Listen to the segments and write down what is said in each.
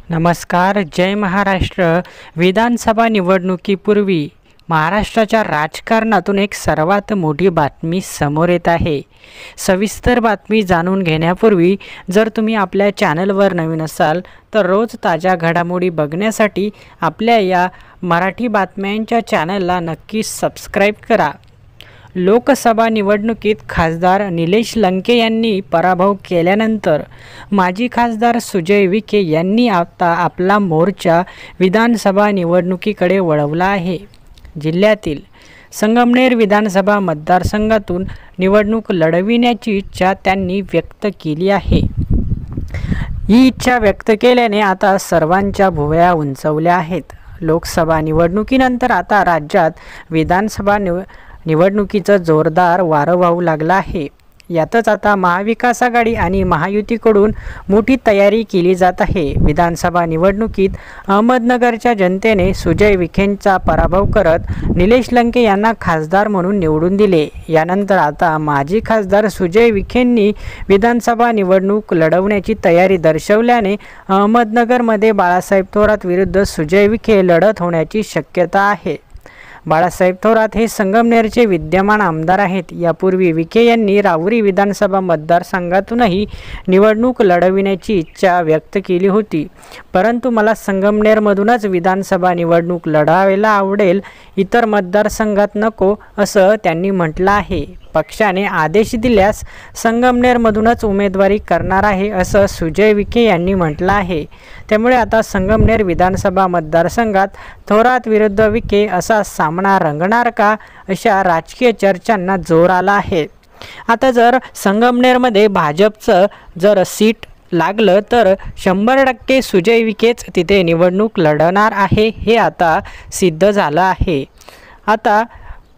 नमस्कार. जय महाराष्ट्र. विधानसभा निवडणुकीपूर्वी महाराष्ट्राच्या राजकारणातून एक सर्वात मोठी बातमी समोर येत आहे. सविस्तर बातमी जाणून घेण्यापूर्वी जर तुम्ही आपल्या चॅनलवर नवीन असाल तर रोज ताज्या घडामोडी बघण्यासाठी आपल्या या मराठी बातम्यांच्या चॅनलला नक्की सबस्क्राईब करा. लोकसभा निवडणुकीत खासदार निलेश लंके यांनी पराभव केल्यानंतर माजी खासदार सुजय विखे यांनी आता आपला मोर्चा विधानसभा निवडणुकीकडे वळवला आहे. जिल्ह्यातील संगमनेर विधानसभा मतदारसंघातून निवडणूक लढविण्याची इच्छा त्यांनी व्यक्त केली आहे. ही इच्छा व्यक्त केल्याने आता सर्वांच्या भुवया उंचावल्या आहेत. लोकसभा निवडणुकीनंतर आता राज्यात विधानसभा निवडणुकीचं जोरदार वारं वाहू लागलं आहे. यातच आता महाविकास आघाडी आणि महायुतीकडून मोठी तयारी केली जात आहे. विधानसभा निवडणुकीत अहमदनगरच्या जनतेने सुजय विखेंचा पराभव करत निलेश लंके यांना खासदार म्हणून निवडून दिले. यानंतर आता माजी खासदार सुजय विखेंनी विधानसभा निवडणूक लढवण्याची तयारी दर्शवल्याने अहमदनगरमध्ये बाळासाहेब थोरात विरुद्ध सुजय विखे लढत होण्याची शक्यता आहे. बाळासाहेब थोरात हे संगमनेरचे विद्यमान आमदार आहेत. यापूर्वी विखे यांनी राहुरी विधानसभा मतदारसंघातूनही निवडणूक लढविण्याची इच्छा व्यक्त केली होती, परंतु मला संगमनेरमधूनच विधानसभा निवडणूक लढवायला आवडेल, इतर मतदारसंघात नको असं त्यांनी म्हटलं आहे. पक्षाने आदेश दिल्यास संगमनेरमधूनच उमेदवारी करणार आहे असं सुजय विखे यांनी म्हटलं आहे. त्यामुळे आता संगमनेर विधानसभा मतदारसंघात थोरात विरुद्ध विखे असा सामना रंगणार का, अशा राजकीय चर्चांना जोर आला आहे. आता जर संगमनेरमध्ये भाजपचं जर सीट लागलं तर 100% सुजय विखेच तिथे निवडणूक लढणार आहे, हे आता सिद्ध झालं आहे. आता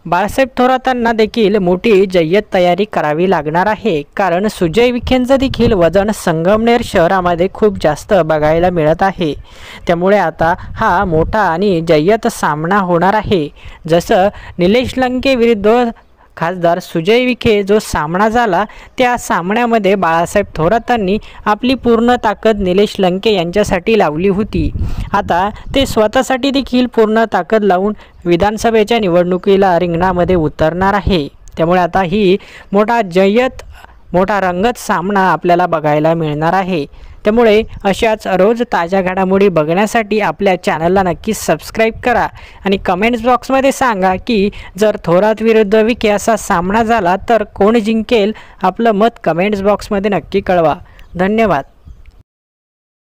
बाळासाहेब थोरातांना देखील मोठी जय्यत तयारी करावी लागणार आहे, कारण सुजय विखेंचं देखील वजन संगमनेर शहरामध्ये खूप जास्त बघायला मिळत आहे. त्यामुळे आता हा मोठा आणि जय्यत सामना होणार आहे. जसं निलेश लंके विरुद्ध खासदार सुजय विखे जो सामना झाला, त्या सामन्यामध्ये बाळासाहेब थोरातांनी आपली पूर्ण ताकद निलेश लंके यांच्यासाठी लावली होती. आता ते स्वतःसाठी देखील पूर्ण ताकद लावून विधानसभेच्या निवडणुकीला रिंगणामध्ये उतरणार आहे. त्यामुळे आता ही मोठा रंगत सामना आपल्याला बघायला मिळणार आहे. त्यामुळे अशाच रोज ताज्या घडामोडी बघण्यासाठी आपल्या चॅनलला नक्की सबस्क्राईब करा आणि कमेंट्स बॉक्समध्ये सांगा की जर थोरात विरुद्ध विखे असा सामना झाला तर कोण जिंकेल. आपलं मत कमेंट्स बॉक्समध्ये नक्की कळवा. धन्यवाद.